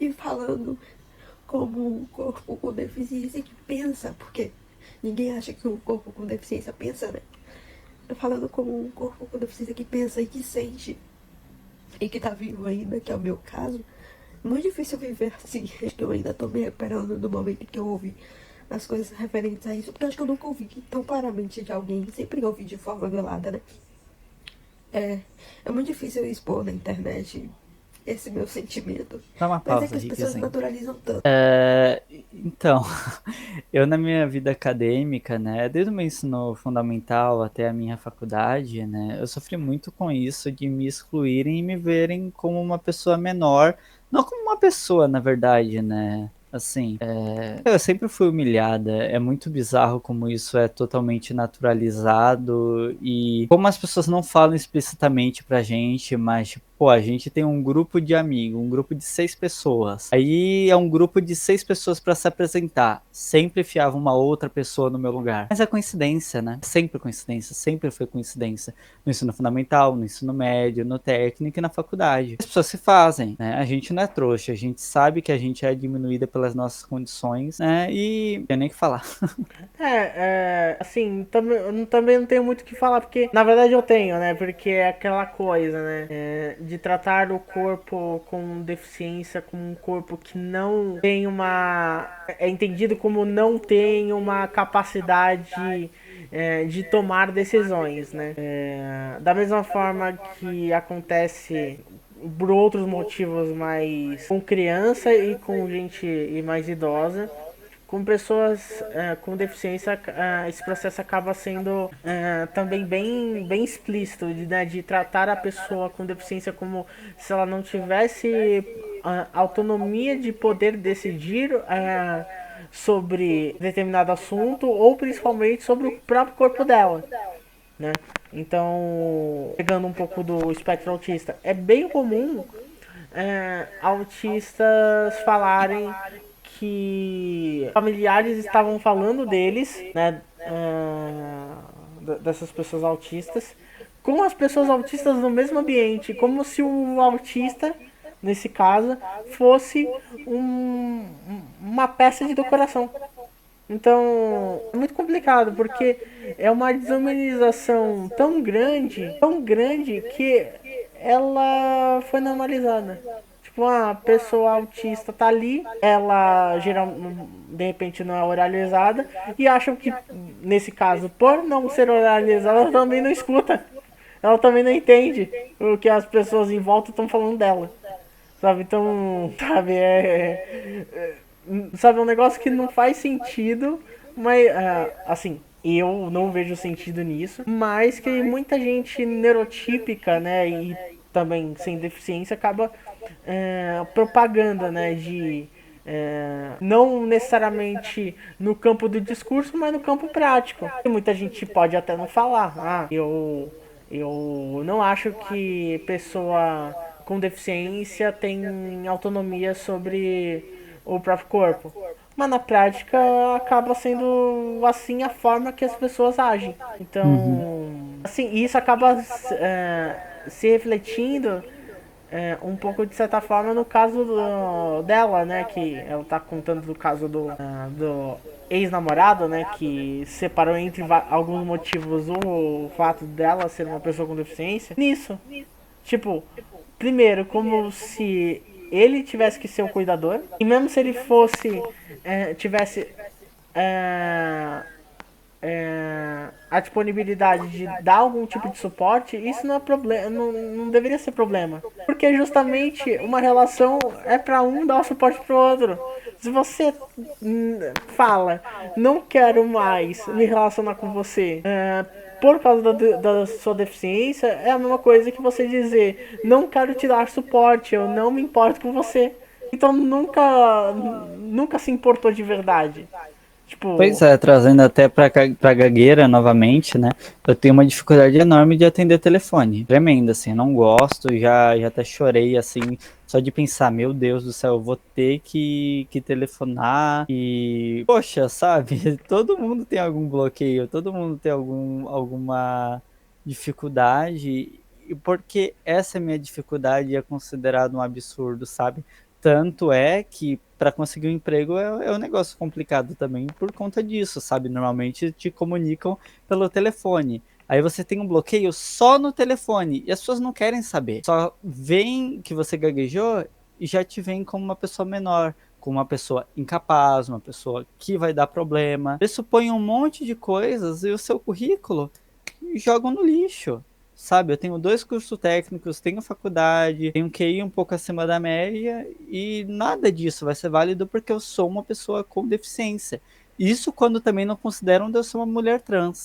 E falando como um corpo com deficiência que pensa, porque ninguém acha que um corpo com deficiência pensa, né? Falando como um corpo com deficiência que pensa e que sente e que tá vivo ainda, que é o meu caso. Muito difícil viver assim. Acho que eu ainda tô me recuperando do momento que eu ouvi as coisas referentes a isso, porque eu acho que eu nunca ouvi tão claramente de alguém, sempre ouvi de forma velada, né? É, é muito difícil eu expor na internet esse meu sentimento, Dá uma mas é pausa que as aqui, pessoas Kizen. naturalizam tanto. Então, eu na minha vida acadêmica, né, desde o meu ensino fundamental até a minha faculdade, né, eu sofri muito com isso de me excluírem e me verem como uma pessoa menor, não como uma pessoa, na verdade, né, assim, eu sempre fui humilhada, é muito bizarro como isso é totalmente naturalizado e como as pessoas não falam explicitamente pra gente, mas, tipo, pô, a gente tem um grupo de amigos, um grupo de 6 pessoas. Aí é um grupo de 6 pessoas pra se apresentar. Sempre fiava uma outra pessoa no meu lugar. Mas é coincidência, né? Sempre coincidência, sempre foi coincidência. No ensino fundamental, no ensino médio, no técnico e na faculdade. As pessoas se fazem, né? A gente não é trouxa, a gente sabe que a gente é diminuída pelas nossas condições, né? E não tem nem o que falar. Assim, também não tenho muito o que falar, porque na verdade eu tenho, né? Porque é aquela coisa, né? De tratar o corpo com deficiência como um corpo que não tem uma. É entendido como não tem uma capacidade de tomar decisões, né? Da mesma forma que acontece por outros motivos mais com criança e com gente mais idosa com pessoas com deficiência, esse processo acaba sendo também bem explícito, de tratar a pessoa com deficiência como se ela não tivesse autonomia de poder decidir sobre determinado assunto ou principalmente sobre o próprio corpo dela, né? Então, pegando um pouco do espectro autista, é bem comum autistas falarem que familiares estavam falando deles, né, dessas pessoas autistas, com as pessoas autistas no mesmo ambiente, como se o autista, nesse caso, fosse uma peça de decoração. Então, é muito complicado, porque é uma desumanização tão grande, que ela foi normalizada. Tipo, a pessoa autista tá ali, ela geral, de repente não é oralizada, e acham que, nesse caso, por não ser oralizada, ela também não escuta. Ela também não entende o que as pessoas em volta estão falando dela. Sabe? Então, sabe, sabe, é um negócio que não faz sentido, mas, assim, eu não vejo sentido nisso, mas que muita gente neurotípica, né, e também sem deficiência, acaba propaganda, né, de não necessariamente no campo do discurso, mas no campo prático. E muita gente pode até não falar, eu não acho que pessoa com deficiência tem autonomia sobre o próprio corpo. Mas na prática acaba sendo assim a forma que as pessoas agem. Uhum. Então, assim, isso acaba se refletindo um pouco de certa forma no caso dela, né? Que ela tá contando do caso do ex-namorado, né? Que separou entre alguns motivos o fato dela ser uma pessoa com deficiência. Nisso, tipo, primeiro, como se ele tivesse que ser o cuidador. E mesmo se ele fosse, tivesse é, a disponibilidade de dar algum tipo de suporte, isso não é problema, não deveria ser problema. Porque justamente uma relação é para um dar o suporte pro outro. Se você fala, não quero mais me relacionar com você por causa da sua deficiência, é a mesma coisa que você dizer, não quero te dar suporte, eu não me importo com você. Então nunca se importou de verdade. Pois Tipo, é, trazendo até pra gagueira novamente, né? Eu tenho uma dificuldade enorme de atender telefone. Tremenda, assim, eu não gosto, já até chorei, assim, só de pensar, meu Deus do céu, eu vou ter que telefonar e, poxa, sabe? Todo mundo tem algum bloqueio, todo mundo tem alguma dificuldade, e porque essa minha dificuldade é considerada um absurdo, sabe? Tanto é que para conseguir um emprego é um negócio complicado também por conta disso, sabe? Normalmente te comunicam pelo telefone. Aí você tem um bloqueio só no telefone e as pessoas não querem saber. Só veem que você gaguejou e já te veem como uma pessoa menor, como uma pessoa incapaz, uma pessoa que vai dar problema. Pressupõem um monte de coisas e o seu currículo jogam no lixo. Sabe, eu tenho 2 cursos técnicos, tenho faculdade, tenho QI um pouco acima da média e nada disso vai ser válido porque eu sou uma pessoa com deficiência. Isso quando também não consideram de eu ser uma mulher trans.